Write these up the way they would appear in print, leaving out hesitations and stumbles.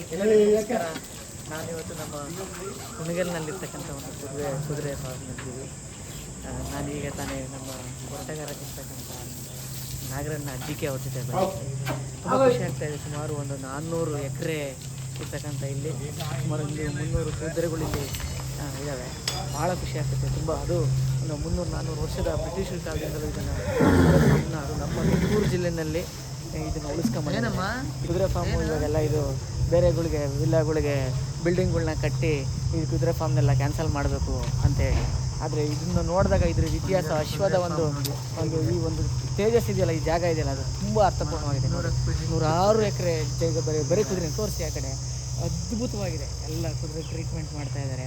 ನಮಸ್ಕಾರ. ನಾನಿವತ್ತು ನಮ್ಮ ಕುಣಿಗಲ್ನಲ್ಲಿರ್ತಕ್ಕಂಥ ಒಂದು ಕುದುರೆ ಫಾರ್ಮ್ನಲ್ಲಿದ್ದೀವಿ. ನಾನೀಗ ತಾನೇ ನಮ್ಮ ಕೊರಟಗಾರಕ್ಕಿರ್ತಕ್ಕಂಥ ನಾಗರನ್ನ ಅಜ್ಜಿಕೆ ಅವ್ರ ಜೊತೆ ಬಂದಿದ್ದೆ. ತುಂಬ ಖುಷಿ ಆಗ್ತಾಯಿದೆ. ಸುಮಾರು ಒಂದು 400 ಎಕರೆ ಇರ್ತಕ್ಕಂಥ ಇಲ್ಲಿ ಸುಮಾರು ಇಲ್ಲಿ 300 ಕುದುರೆಗಳಿಲ್ಲಿ ಇದ್ದಾವೆ. ಭಾಳ ಖುಷಿ ಆಗ್ತೈತೆ. ತುಂಬ ಅದು ಒಂದು 300-400 ವರ್ಷದ ಬ್ರಿಟಿಷರ ಕಾಲದಿಂದಲೂ ಇದನ್ನು ಅದು ನಮ್ಮ ತುಮಕೂರು ಜಿಲ್ಲೆಯಲ್ಲಿ ಇದನ್ನು ಉಳಿಸ್ಕೊಂಬಂದೇನಮ್ಮ. ಕುದುರೆ ಫಾರ್ಮು ಇವಾಗೆಲ್ಲ ಇದು ಬೇರೆಗಳಿಗೆ ವಿಲ್ಲಾಗಳಿಗೆ ಬಿಲ್ಡಿಂಗ್ಗಳ್ನ ಕಟ್ಟಿ ಈ ಕುದುರೆ ಫಾರ್ಮ್ನೆಲ್ಲ ಕ್ಯಾನ್ಸಲ್ ಮಾಡಬೇಕು ಅಂತೇಳಿ. ಆದರೆ ಇದನ್ನು ನೋಡಿದಾಗ ಇದ್ರ ಇತಿಹಾಸ ಅಶ್ವದ ಒಂದು ಈ ಒಂದು ತೇಜಸ್ ಇದೆಯಲ್ಲ, ಈ ಜಾಗ ಇದೆಯಲ್ಲ, ಅದು ತುಂಬ ಅರ್ಥಪೂರ್ಣವಾಗಿದೆ. 106 ಎಕರೆ ಜಾಗ ಬರೀ ಕುದುರೆ ತೋರಿಸಿ ಆ ಕಡೆ ಅದ್ಭುತವಾಗಿದೆ. ಎಲ್ಲ ಕುದುರೆ ಟ್ರೀಟ್ಮೆಂಟ್ ಮಾಡ್ತಾ ಇದ್ದಾರೆ,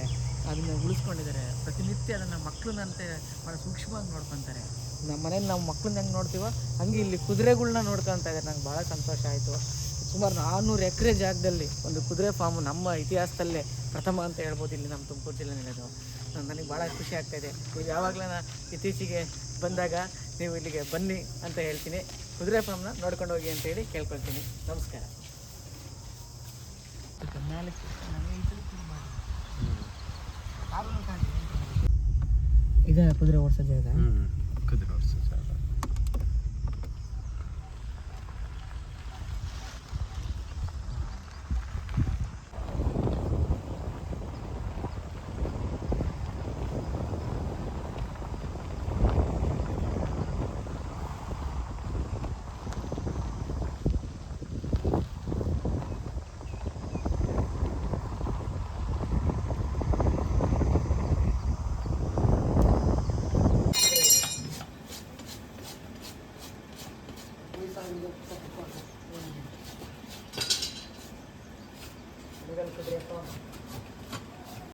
ಅದನ್ನು ಉಳಿಸ್ಕೊಂಡಿದ್ದಾರೆ. ಪ್ರತಿನಿತ್ಯ ಅದನ್ನು ಮಕ್ಕಳನ್ನಂತೆ ಭಾಳ ಸೂಕ್ಷ್ಮವಾಗಿ ನೋಡ್ಕೊತಾರೆ. ನಮ್ಮ ಮನೇಲಿ ನಾವು ಮಕ್ಕಳನ್ನ ಹೆಂಗೆ ನೋಡ್ತೀವೋ ಹಂಗೆ ಇಲ್ಲಿ ಕುದುರೆಗಳ್ನ ನೋಡ್ಕೊತಾ ಇದ್ದಾರೆ. ನಂಗೆ ಭಾಳ ಸಂತೋಷ ಆಯಿತು. ಸುಮಾರು 400 ಎಕರೆ ಜಾಗದಲ್ಲಿ ಒಂದು ಕುದುರೆ ಫಾರ್ಮು ನಮ್ಮ ಇತಿಹಾಸದಲ್ಲೇ ಪ್ರಥಮ ಅಂತ ಹೇಳ್ಬೋದು ಇಲ್ಲಿ ನಮ್ಮ ತುಮಕೂರು ಜಿಲ್ಲೆಯಲ್ಲಿರೋದು. ನನಗೆ ಭಾಳ ಖುಷಿ ಆಗ್ತಾಯಿದೆ. ನೀವು ಯಾವಾಗಲೂ ಇತ್ತೀಚೆಗೆ ಬಂದಾಗ ನೀವು ಇಲ್ಲಿಗೆ ಬನ್ನಿ ಅಂತ ಹೇಳ್ತೀನಿ. ಕುದುರೆ ಫಾರ್ಮ್ನ ನೋಡ್ಕೊಂಡು ಹೋಗಿ ಅಂತೇಳಿ ಕೇಳ್ಕೊಳ್ತೀನಿ. ನಮಸ್ಕಾರ. ಇದೇ ಕುದುರೆ ಓಡಿಸೋ ಜಾಗ. ಕುದುರೆ ಓಡಿಸೋ ಜಾಗ. ಕುದುರೆ